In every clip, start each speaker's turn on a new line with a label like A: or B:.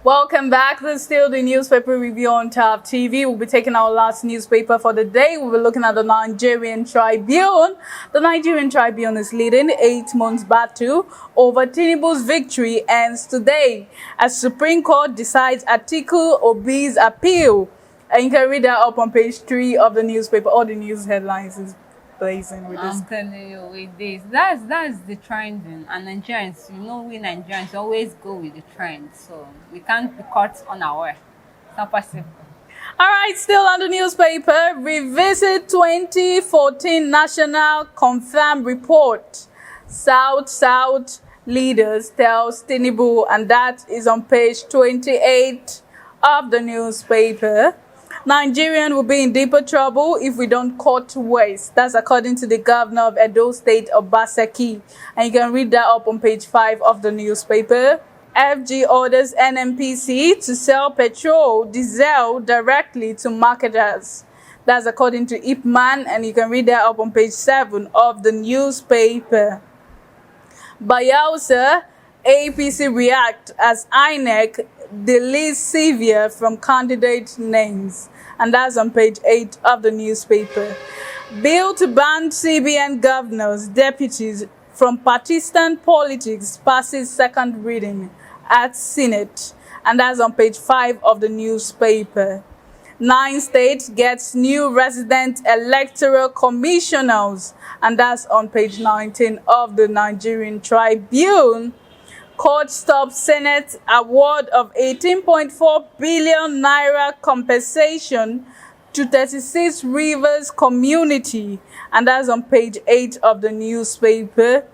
A: Welcome back. This is still the newspaper review on Tab TV. We'll be taking our last newspaper for the day. We'll be looking at the Nigerian Tribune. The Nigerian Tribune is leading 8 months battle over Tinubu's victory ends today as Supreme Court decides Atiku Obi's appeal. And you can read that up on page 3 of the newspaper. All the news headlines is blazing with this.
B: I'm telling you, with this, that's the trend, and Nigerians, we Nigerians always go with the trend, so we can't be caught unaware. It's not possible.
A: All right, still on the newspaper, revisit 2014 National Confirmed Report. South leaders tells Tinubu, and that is on page 28 of the newspaper. Nigerian will be in deeper trouble if we don't cut waste. That's according to the governor of Edo State, Obaseki. And you can read that up on page 5 of the newspaper. FG orders NNPC to sell petrol, diesel directly to marketers. That's according to Ipman, and you can read that up on page 7 of the newspaper. Bayelsa, APC react as INEC deletes Severe from candidate names, and that's on page 8 of the newspaper. Bill to ban CBN governors, deputies from partisan politics passes second reading at Senate, and that's on page 5 of the newspaper. 9 states gets new resident electoral commissioners, and that's on page 19 of the Nigerian Tribune. Court stops Senate award of 18.4 billion naira compensation to 36 Rivers community, and that's on page 8 of the newspaper.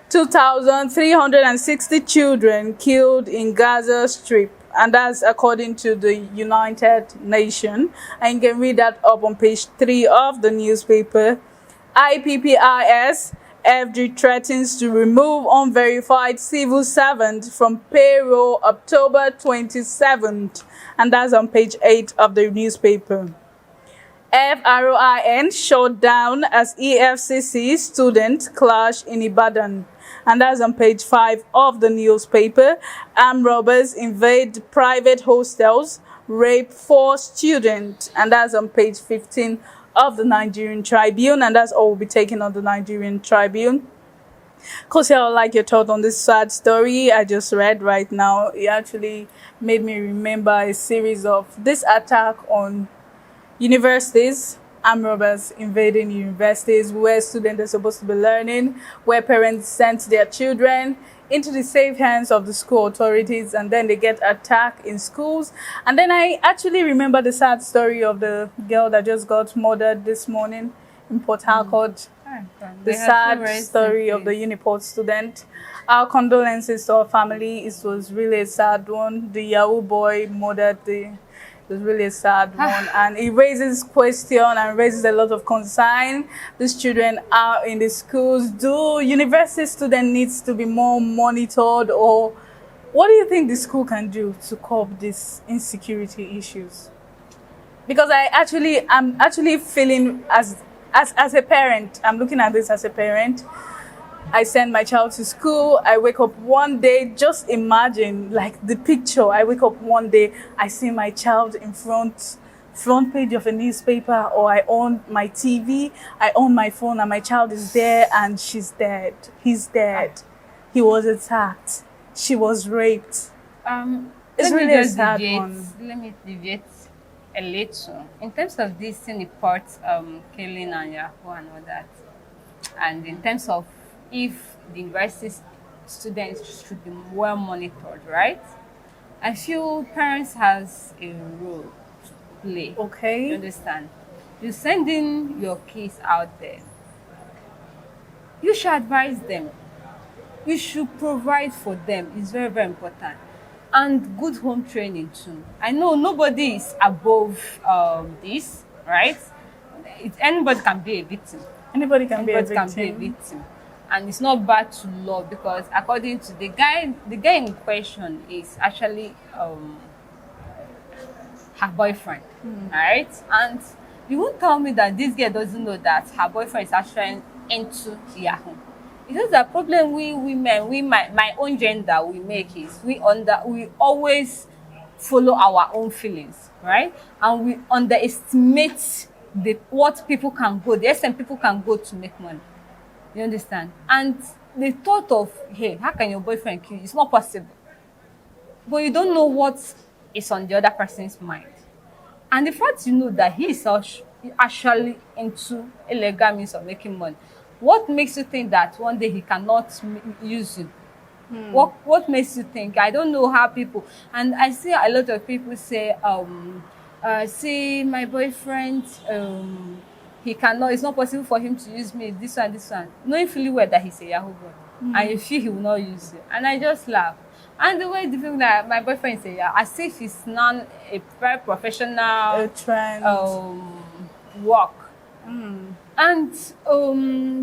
A: 2,360 children killed in Gaza Strip, and that's according to the United Nations, and you can read that up on page 3 of the newspaper. IPPIS FG threatens to remove unverified civil servants from payroll October 27th, and that's on page 8 of the newspaper. FROIN shut down as EFCC student clash in Ibadan, and that's on page 5 of the newspaper. Armed robbers invade private hostels, rape 4 students, and that's on page 15 of the Nigerian Tribune, and that's all we'll be taking on the Nigerian Tribune. Kosi, I would like your thought on this sad story I just read right now. It actually made me remember a series of this attack on universities, armed robbers invading universities where students are supposed to be learning, where parents sent their children into the safe hands of the school authorities, and then they get attacked in schools. And then I actually remember the sad story of the girl that just got murdered this morning in Port Harcourt. The sad story of the Uniport student. Our condolences to our family. It was really a sad one. The Yahoo boy murdered it was really a sad one, and it raises question and raises a lot of concern. These children are in the schools. Do university students needs to be more monitored, or what do you think the school can do to curb these insecurity issues? Because I'm actually feeling as a parent, I'm looking at this as a parent. I send my child to school. I wake up one day, just imagine like the picture. I wake up one day, I see my child in front page of a newspaper, or I own my TV, I own my phone, and my child is there and she's dead. He's dead. He was attacked. She was raped. It's really a sad one.
B: Let me deviate a little. In terms of this report, killing and Yahoo and all that, and in terms of if the university students should be well monitored, right? I feel parents has a role to play.
A: Okay.
B: You understand? You sending your kids out there. You should advise them. You should provide for them. It's very, very important. And good home training too. I know nobody is above this, right? Anybody can be a victim.
A: Anybody can be a victim.
B: And it's not bad to love, because according to the guy in question is actually her boyfriend, right? And you won't tell me that this girl doesn't know that her boyfriend is actually into Yahoo. It's just that problem we women, my own gender we make is we always follow our own feelings, right? And we underestimate what people can go, the extent people can go to make money. You understand? And the thought of, hey, how can your boyfriend kill you? It's not possible. But you don't know what is on the other person's mind. And the fact you know that he is actually into illegal means of making money, what makes you think that one day he cannot use you? What makes you think? I don't know how people, and I see a lot of people say, see my boyfriend, he cannot, it's not possible for him to use me, this one, knowing fully well that he's a Yahoo boy, and you feel he will not use you. And I just laugh. And the way the people that my boyfriend is a Yahoo, as if he's not a very professional
A: A trend.
B: work. And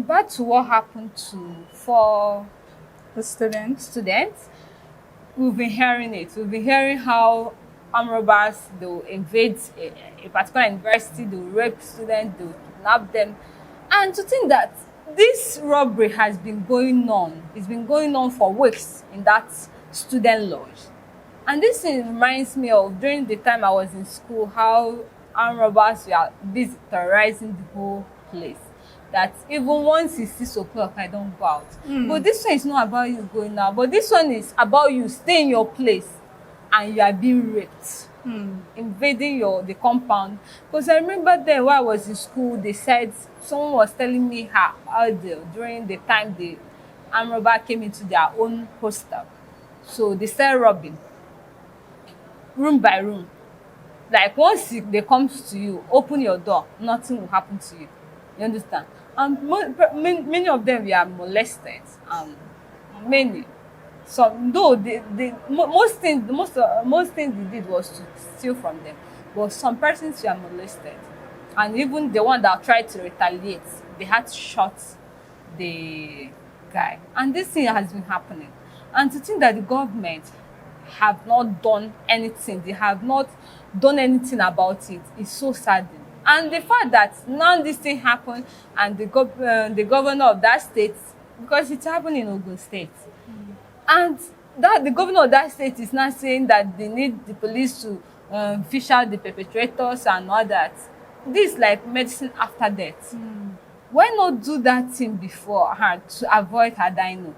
B: back to what happened to for
A: The students.
B: students, we've been hearing it. We've been hearing how armed robbers, they'll invade a particular university, they'll rape students, they'll kidnap them. And to think that this robbery has been going on, it's been going on for weeks in that student lodge. And this thing reminds me of during the time I was in school, how armed robbers were busy terrorizing the whole place. That even once it's 6 o'clock, I don't go out. But this one is not about you going out, but this one is about you staying in your place and you are being raped, invading the compound. Because I remember then when I was in school, they said someone was telling me how during the time the armed robber came into their own hostel. So they started robbing room by room. Like once they come to you, open your door, nothing will happen to you. You understand? And many of them were molested. Many. Some though most things they did was to steal from them. But some persons were molested. And even the one that tried to retaliate, they had to shoot the guy. And this thing has been happening. And to think that the government have not done anything, they have not done anything about it, is so saddening. And the fact that now this thing happened and the governor of that state, because it happened in Ogun State, and that the governor of that state is now saying that they need the police to fish out the perpetrators and all that. This is like medicine after death. Why not do that thing before her to avoid her dying?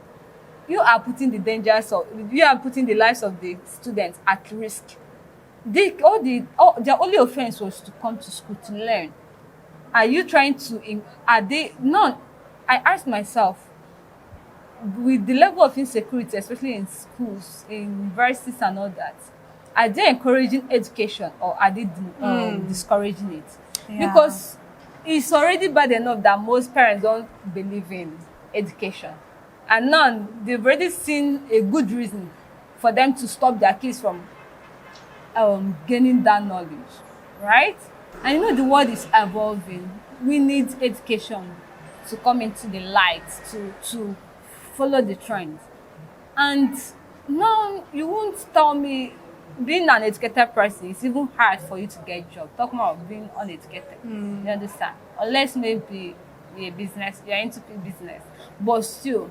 B: You are putting the lives of the students at risk. Their only offense was to come to school to learn. Are you trying to, are they, none. I asked myself, with the level of insecurity, especially in schools, in universities and all that, are they encouraging education or are they discouraging it?
A: Yeah.
B: Because it's already bad enough that most parents don't believe in education. And now they've already seen a good reason for them to stop their kids from gaining that knowledge, right? And you know the world is evolving. We need education to come into the light, to follow the trends. And now you won't tell me being an educated person, it's even hard for you to get a job. Talk more of being uneducated. You understand? Unless maybe you're into business. But still,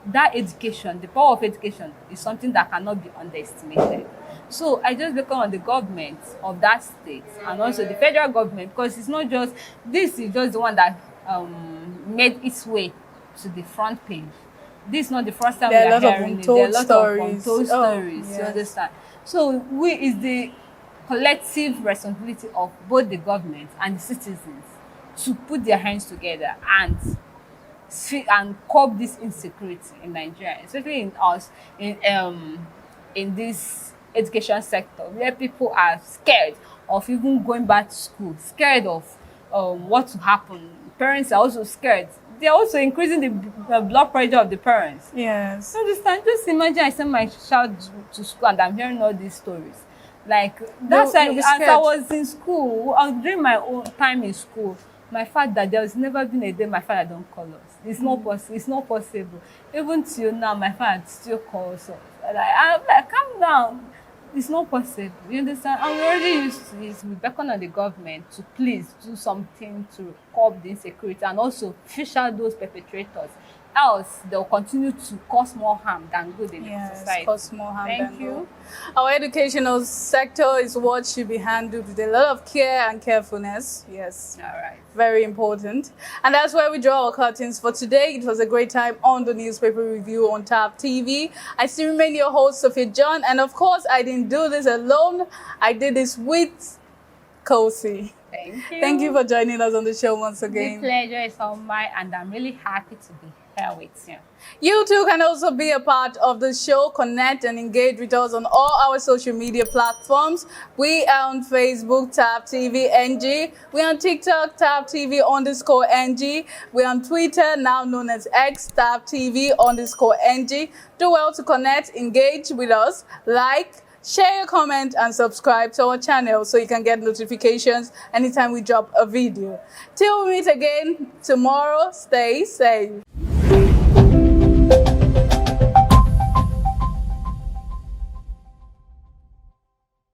B: that education, the power of education is something that cannot be underestimated. So I just look on the government of that state and also the federal government, because it's not just, this is just the one that made its way to the front page. This is not the first time we are hearing it. There are a lot of untold stories,
A: Yes.
B: you understand? So it's the collective responsibility of both the government and the citizens to put their hands together and curb this insecurity in Nigeria, especially in this education sector, where people are scared of even going back to school, scared of what will happen. Parents are also scared. They're also increasing the blood pressure of the parents.
A: Yes.
B: You understand? Just imagine I send my child to school and I'm hearing all these stories. Like, that's why,
A: you'll be
B: as I
A: scared.
B: was in school, during my own time in school, my father, there has never been a day my father don't call us. It's not possible. It's not possible. Even till now, my father still calls us. I'm like, calm down. It's not possible. You understand? And we already used to this. We beckon on the government to please do something to curb the insecurity and also fish out those perpetrators. else they'll continue to cause more harm than good in the
A: Yes,
B: society.
A: cause more harm
B: Thank
A: than
B: you.
A: good. Our educational sector is what should be handled with a lot of care and carefulness. Yes.
B: All right.
A: Very important. And that's where we draw our curtains for today. It was a great time on the newspaper review on TAP TV. I still remain your host, Sophia John. And of course, I didn't do this alone. I did this with Kosi.
B: Thank you.
A: Thank you for joining us on the show once again.
B: The pleasure is all mine, and I'm really happy to be here with you.
A: You too can also be a part of the show. Connect and engage with us on all our social media platforms. We are on Facebook, TAP TV NG. We're on TikTok, TAP TV_NG. We're on Twitter, now known as X, TAP TV_NG. Do well to connect, engage with us, like, share your comment, and subscribe to our channel so you can get notifications anytime we drop a video. Till we meet again tomorrow, stay safe.